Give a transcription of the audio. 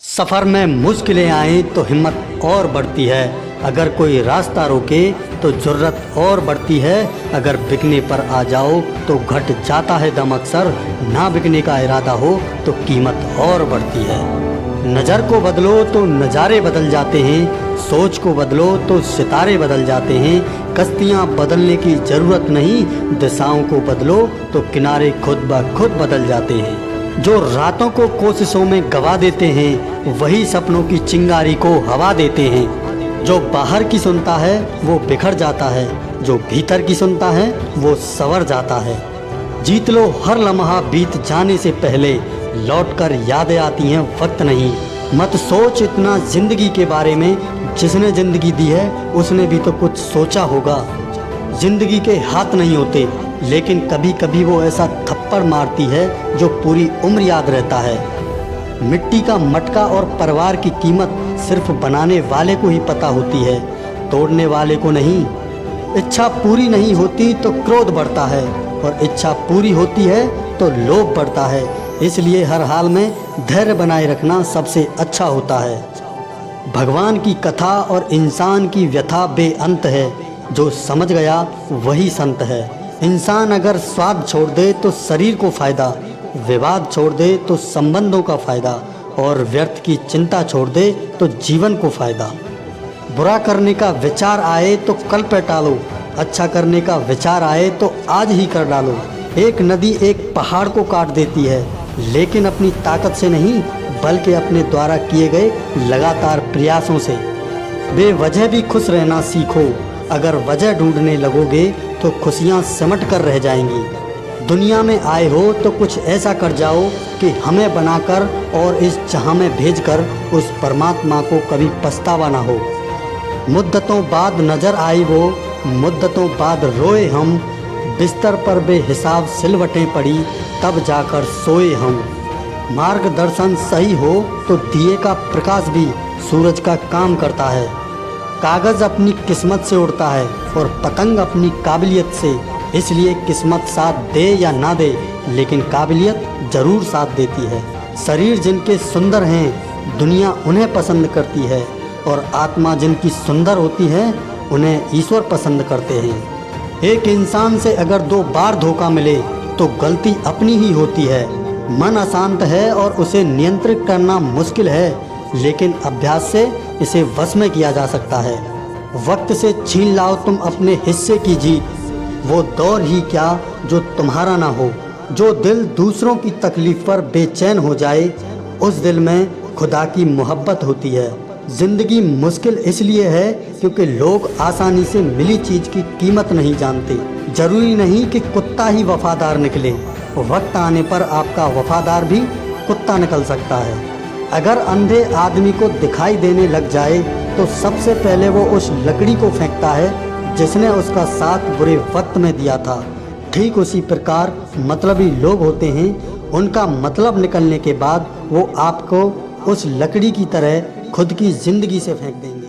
सफ़र में मुश्किलें आएं तो हिम्मत और बढ़ती है। अगर कोई रास्ता रोके तो जुर्रत और बढ़ती है। अगर बिकने पर आ जाओ तो घट जाता है दम अक्सर। ना बिकने का इरादा हो तो कीमत और बढ़ती है। नज़र को बदलो तो नज़ारे बदल जाते हैं। सोच को बदलो तो सितारे बदल जाते हैं। कश्तियाँ बदलने की ज़रूरत नहीं, दिशाओं को बदलो तो किनारे खुद ब खुद बदल जाते हैं। जो रातों को कोशिशों में गवा देते हैं, वही सपनों की चिंगारी को हवा देते हैं। जो बाहर की सुनता है वो बिखर जाता है, जो भीतर की सुनता है वो संवर जाता है। जीत लो हर लम्हा बीत जाने से पहले, लौटकर यादें आती हैं वक्त नहीं। मत सोच इतना जिंदगी के बारे में, जिसने जिंदगी दी है उसने भी तो कुछ सोचा होगा। जिंदगी के हाथ नहीं होते, लेकिन कभी कभी वो ऐसा थप्पड़ मारती है जो पूरी उम्र याद रहता है। मिट्टी का मटका और परिवार की कीमत सिर्फ बनाने वाले को ही पता होती है, तोड़ने वाले को नहीं। इच्छा पूरी नहीं होती तो क्रोध बढ़ता है, और इच्छा पूरी होती है तो लोभ बढ़ता है। इसलिए हर हाल में धैर्य बनाए रखना सबसे अच्छा होता है। भगवान की कथा और इंसान की व्यथा बेअंत है, जो समझ गया वही संत है। इंसान अगर स्वाद छोड़ दे तो शरीर को फ़ायदा, विवाद छोड़ दे तो संबंधों का फ़ायदा, और व्यर्थ की चिंता छोड़ दे तो जीवन को फ़ायदा। बुरा करने का विचार आए तो कल पे टालो, अच्छा करने का विचार आए तो आज ही कर डालो। एक नदी एक पहाड़ को काट देती है, लेकिन अपनी ताकत से नहीं, बल्कि अपने द्वारा किए गए लगातार प्रयासों से। बेवजह भी खुश रहना सीखो, अगर वजह ढूंढने लगोगे तो खुशियाँ सिमट कर रह जाएंगी। दुनिया में आए हो तो कुछ ऐसा कर जाओ कि हमें बनाकर और इस जहां में भेजकर उस परमात्मा को कभी पछतावा ना हो। मुद्दतों बाद नज़र आई वो, मुद्दतों बाद रोए हम, बिस्तर पर बेहिसाब सिलवटें पड़ी, तब जाकर सोए हम। मार्गदर्शन सही हो तो दिए का प्रकाश भी सूरज का काम करता है। कागज़ अपनी किस्मत से उड़ता है और पतंग अपनी काबिलियत से। इसलिए किस्मत साथ दे या ना दे, लेकिन काबिलियत ज़रूर साथ देती है। शरीर जिनके सुंदर हैं, दुनिया उन्हें पसंद करती है, और आत्मा जिनकी सुंदर होती है, उन्हें ईश्वर पसंद करते हैं। एक इंसान से अगर 2 बार धोखा मिले तो गलती अपनी ही होती है। मन अशांत है और उसे नियंत्रित करना मुश्किल है, लेकिन अभ्यास से इसे वश में किया जा सकता है। वक्त से छीन लाओ तुम अपने हिस्से की जीत, वो दौर ही क्या जो तुम्हारा ना हो। जो दिल दूसरों की तकलीफ पर बेचैन हो जाए, उस दिल में खुदा की मोहब्बत होती है। जिंदगी मुश्किल इसलिए है क्योंकि लोग आसानी से मिली चीज़ की कीमत नहीं जानते। जरूरी नहीं कि कुत्ता ही वफादार निकले, वक्त आने पर आपका वफादार भी कुत्ता निकल सकता है। अगर अंधे आदमी को दिखाई देने लग जाए तो सबसे पहले वो उस लकड़ी को फेंकता है जिसने उसका साथ बुरे वक्त में दिया था। ठीक उसी प्रकार मतलबी लोग होते हैं, उनका मतलब निकलने के बाद वो आपको उस लकड़ी की तरह खुद की ज़िंदगी से फेंक देंगे।